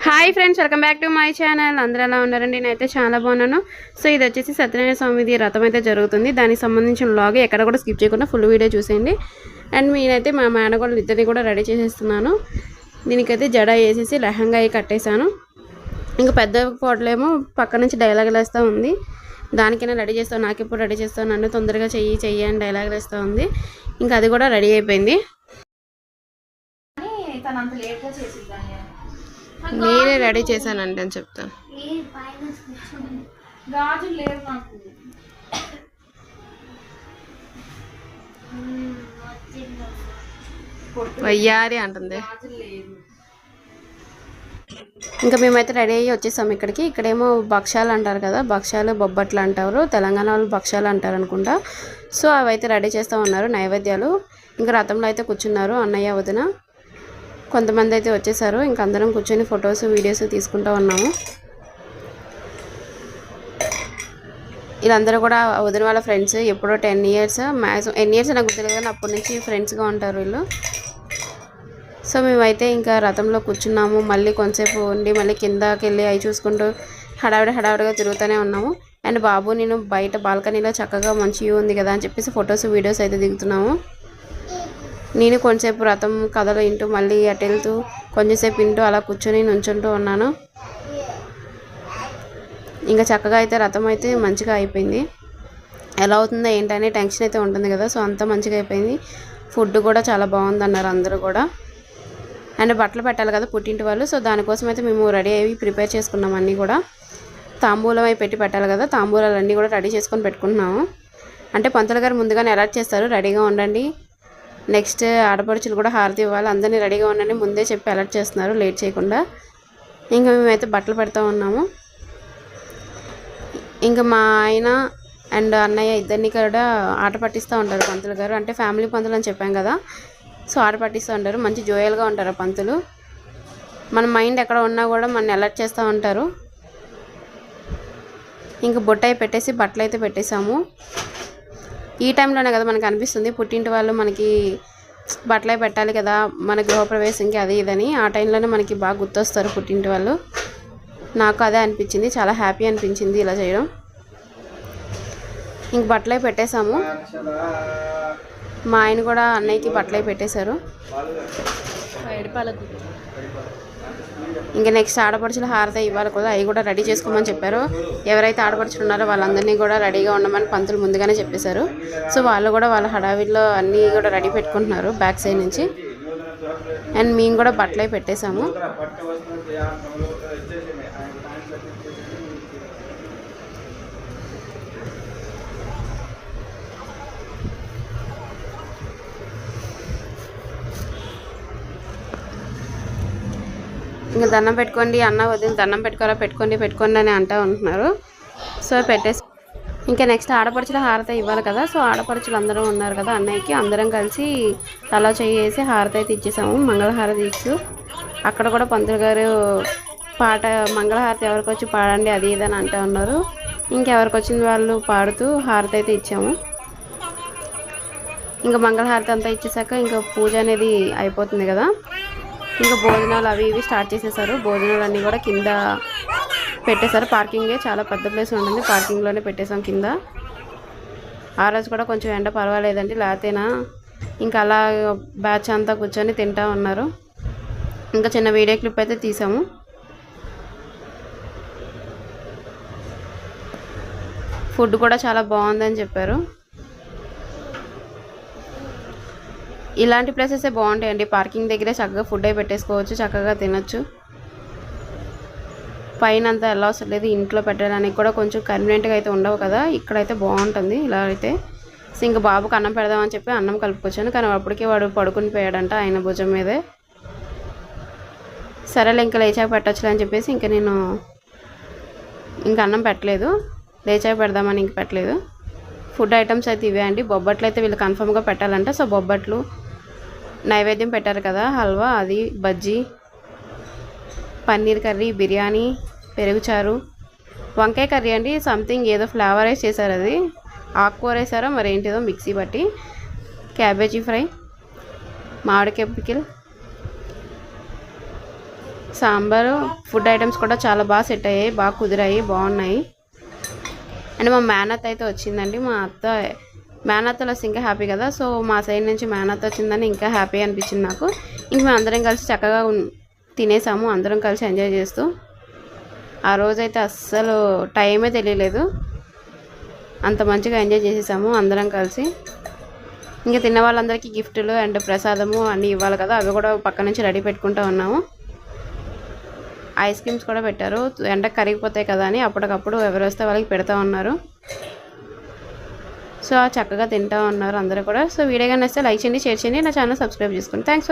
Hi friends, welcome back to my channel. అందరూ ఎలా ఉన్నారండి? నేనైతే చాలా బాగున్నాను. సో ఇది వచ్చేసి సత్యనారాయణ స్వామిది రథం అయితే జరుగుతుంది. దానికి సంబంధించిన వ్లాగ్ ఎక్కడ కూడా స్కిప్ చేయకుండా ఫుల్ వీడియో చూసేయండి. అండ్ నేనైతే మా మేనగోళ్ళు ఇద్దరిని కూడా రెడీ చేసేస్తున్నాను. దీనికైతే జడ వేసేసి లెహంగా అయి కట్టేశాను. ఇంకా పెద్ద ఫోటోలేమో పక్క నుంచి డైలాగులు వేస్తూ ఉంది. దానికైనా రెడీ చేస్తాను, నాకు ఎప్పుడు రెడీ చేస్తాను, నన్ను తొందరగా చెయ్యి అని డైలాగులు వేస్తూ ఉంది. ఇంకా అది కూడా రెడీ అయిపోయింది. నేనే రెడీ చేశానండి అని చెప్తాను. వయ్యారి అంటుంది. ఇంకా మేమైతే రెడీ అయ్యి వచ్చేసాము ఇక్కడికి. ఇక్కడేమో భక్షాలు అంటారు కదా, భక్షాలు బొబ్బట్లు అంటారు, తెలంగాణ వాళ్ళు భక్షాలు అంటారు అనుకుంటా. సో అవి అయితే రెడీ చేస్తూ ఉన్నారు నైవేద్యాలు. ఇంకా రథంలో అయితే కూర్చున్నారు అన్నయ్య వదిన. కొంతమంది అయితే వచ్చేసారు. ఇంక అందరం కూర్చొని ఫొటోస్ వీడియోస్ తీసుకుంటూ ఉన్నాము. వీళ్ళందరూ కూడా వదిన వాళ్ళ ఫ్రెండ్స్. ఎప్పుడో 10 years మ్యాక్సిమం 10 years నాకు తెలియదు, కానీ అప్పటి నుంచి ఫ్రెండ్స్గా ఉంటారు వీళ్ళు. సో మేమైతే ఇంకా రథంలో కూర్చున్నాము. మళ్ళీ కొంతసేపు ఉండి మళ్ళీ కిందకి వెళ్ళి అవి చూసుకుంటూ హడావిడిగా తిరుగుతూనే ఉన్నాము. అండ్ బాబు నేను బయట బాల్కనీలో చక్కగా మంచి వ్యూ ఉంది కదా అని చెప్పేసి ఫొటోస్ వీడియోస్ అయితే దిగుతున్నాము. నేను కొంచెంసేపు రథం కథలు వింటూ మళ్ళీ అటు వెళ్తూ కొంచెంసేపు వింటూ అలా కూర్చొని నుంచుంటూ ఉన్నాను. ఇంకా చక్కగా అయితే రథం అయితే మంచిగా అయిపోయింది. ఎలా అవుతుందో ఏంటనే టెన్షన్ అయితే ఉంటుంది కదా. సో అంతా మంచిగా అయిపోయింది. ఫుడ్ కూడా చాలా బాగుంది అన్నారు అందరూ కూడా. అండ్ బట్టలు పెట్టాలి కదా పుట్టింటి వాళ్ళు. సో దానికోసం అయితే మేము రెడీ అయ్యి ప్రిపేర్ చేసుకున్నాం. అన్నీ కూడా తాంబూలం అవి పెట్టి పెట్టాలి కదా. తాంబూలాలు అన్నీ కూడా రెడీ చేసుకొని పెట్టుకుంటున్నాము. అంటే పంతులు గారు ముందుగానే అలర్ట్ చేస్తారు, రెడీగా ఉండండి, నెక్స్ట్ ఆడపడుచులు కూడా హారతి ఇవ్వాలి, అందరినీ రెడీగా ఉండండి ముందే చెప్పి అలర్ట్ చేస్తున్నారు లేట్ చేయకుండా. ఇంకా మేమైతే బట్టలు పెడతా ఉన్నాము. ఇంకా మా ఆయన అండ్ అన్నయ్య ఇద్దరిని కూడా ఆట పట్టిస్తూ ఉంటారు పంతులు గారు. అంటే ఫ్యామిలీ పంతులు అని చెప్పాం కదా, సో ఆట పట్టిస్తూ ఉంటారు. మంచి జోయల్గా ఉంటారు ఆ పంతులు. మన మైండ్ ఎక్కడ ఉన్నా కూడా మనని అలర్ట్ చేస్తూ ఉంటారు. ఇంకా బొట్టాయి పెట్టేసి బట్టలు అయితే పెట్టేశాము. ఈ టైంలోనే కదా మనకు అనిపిస్తుంది పుట్టింటి వాళ్ళు మనకి బట్టలే పెట్టాలి కదా మన గృహప్రవేశంకి అది ఇదని. ఆ టైంలోనే మనకి బాగా గుర్తొస్తారు పుట్టింటి వాళ్ళు. నాకు అదే అనిపించింది, చాలా హ్యాపీ అనిపించింది ఇలా చేయడం. ఇంక బట్టలే పెట్టేశాము. మా ఆయన కూడా అన్నయ్యకి బట్టలే పెట్టేశారు. ఇంకా నెక్స్ట్ ఆడపడుచులు హారతి ఇవ్వాలి కదా, అవి కూడా రెడీ చేసుకోమని చెప్పారు. ఎవరైతే ఆడపడుచులు ఉన్నారో వాళ్ళందరినీ కూడా రెడీగా ఉండమని పంతులు ముందుగానే చెప్పేశారు. సో వాళ్ళు కూడా వాళ్ళ హడావిడిలో అన్నీ కూడా రెడీ పెట్టుకుంటున్నారు బ్యాక్ సైడ్ నుంచి. అండ్ మేము కూడా బట్టలే పెట్టేశాము. ఇంకా దండం పెట్టుకోండి అన్న వదిలి, దండం పెట్టుకోండి అని అంటూ ఉంటున్నారు. సో పెట్టేసి ఇంకా నెక్స్ట్ ఆడపడుచుల హారతి ఇవ్వాలి కదా. సో ఆడపడుచులు అందరూ ఉన్నారు కదా అన్నయ్యకి, అందరం కలిసి తలా చేసి హారతి అయితే ఇచ్చేసాము. మంగళహారతి ఇచ్చు అక్కడ కూడా పంతులు గారు పాట మంగళహారతి ఎవరికి వచ్చి పాడండి అది ఇదని అంటూ ఉన్నారు. ఇంకెవరికి వచ్చింది వాళ్ళు పాడుతూ హారతి అయితే ఇచ్చాము. ఇంకా మంగళహారతి అంతా ఇచ్చేసాక ఇంకా పూజ అనేది అయిపోతుంది కదా. ఇంకా భోజనాలు అవి ఇవి స్టార్ట్ చేసేసారు. భోజనాలు అన్నీ కూడా కింద పెట్టేశారు. పార్కింగే చాలా పెద్ద ప్లేస్ ఉంటుంది, పార్కింగ్లోనే పెట్టేసాం కింద. ఆ రోజు కూడా కొంచెం ఎండ పర్వాలేదండి, లేతేనా ఇంకా అలా బ్యాచ్ అంతా కూర్చొని తింటూ ఉన్నారు. ఇంకా చిన్న వీడియో క్లిప్ అయితే తీసాము. ఫుడ్ కూడా చాలా బాగుందని చెప్పారు. ఇలాంటి ప్లేసెసే బాగుంటాయండి, పార్కింగ్ దగ్గరే చక్కగా ఫుడ్ అయి పెట్టేసుకోవచ్చు, చక్కగా తినొచ్చు. పైన అంతా ఎలా అవసరం లేదు, ఇంట్లో పెట్టడానికి కూడా కొంచెం కన్వీనియంట్గా అయితే ఉండవు కదా. ఇక్కడైతే బాగుంటుంది ఇలా అయితే. సో ఇంకా బాబుకి అన్నం పెడదామని చెప్పి అన్నం కలుపుకొచ్చాను, కానీ అప్పటికే వాడు పడుకుని పోయాడంట ఆయన భుజం మీదే. సరేలే ఇంకా లేచాక పెట్టచ్చులే అని చెప్పేసి ఇంకా నేను ఇంకా అన్నం పెట్టలేదు, లేచాక పెడదామని ఇంక పెట్టలేదు. ఫుడ్ ఐటమ్స్ అయితే ఇవే అండి. బొబ్బట్లు అయితే వీళ్ళు కన్ఫర్మ్గా పెట్టాలంట. సో బొబ్బట్లు నైవేద్యం పెట్టారు కదా, హల్వా, అది బజ్జీ, పన్నీర్ కర్రీ, బిర్యానీ, పెరుగుచారు, వంకాయ కర్రీ అండి. సంథింగ్ ఏదో ఫ్లేవర్ రైస్ చేశారు, అది ఆకుకూర వేసారో మరి ఏంటిదో మిక్సీ బట్టి, క్యాబేజీ ఫ్రై, మామిడికాయ పికిల్, సాంబారు ఫుడ్ ఐటమ్స్ కూడా చాలా బాగా సెట్ అయ్యాయి, బాగా కుదిరాయి, బాగున్నాయి. అండ్ మా మేనత్త అయితే వచ్చిందండి. మా అత్త మేనత్తలు వస్తే ఇంకా హ్యాపీ కదా. సో మా సైడ్ నుంచి మేనత్త వచ్చిందని ఇంకా హ్యాపీ అనిపించింది నాకు. ఇంక మేము అందరం కలిసి చక్కగా తినేసాము, అందరం కలిసి ఎంజాయ్ చేస్తూ. ఆ రోజైతే అస్సలు టైమే తెలియలేదు, అంత మంచిగా ఎంజాయ్ చేసేసాము అందరం కలిసి. ఇంకా తిన్న వాళ్ళందరికీ గిఫ్టులు అండ్ ప్రసాదము అన్నీ ఇవ్వాలి కదా, అవి కూడా పక్క నుంచి రెడీ పెట్టుకుంటూ ఉన్నాము. ఐస్ క్రీమ్స్ కూడా పెట్టారు, ఎండకు కరిగిపోతాయి కదా అని అప్పటికప్పుడు ఎవరు వస్తే వాళ్ళకి పెడతా ఉన్నారు. సో చక్కగా తింటూ ఉన్నారు అందరూ కూడా. సో వీడియో కానీ నచ్చితే లైక్ చేయండి, షేర్ చేయండి, నా ఛానల్ సబ్స్క్రైబ్ చేసుకోండి. థ్యాంక్స్.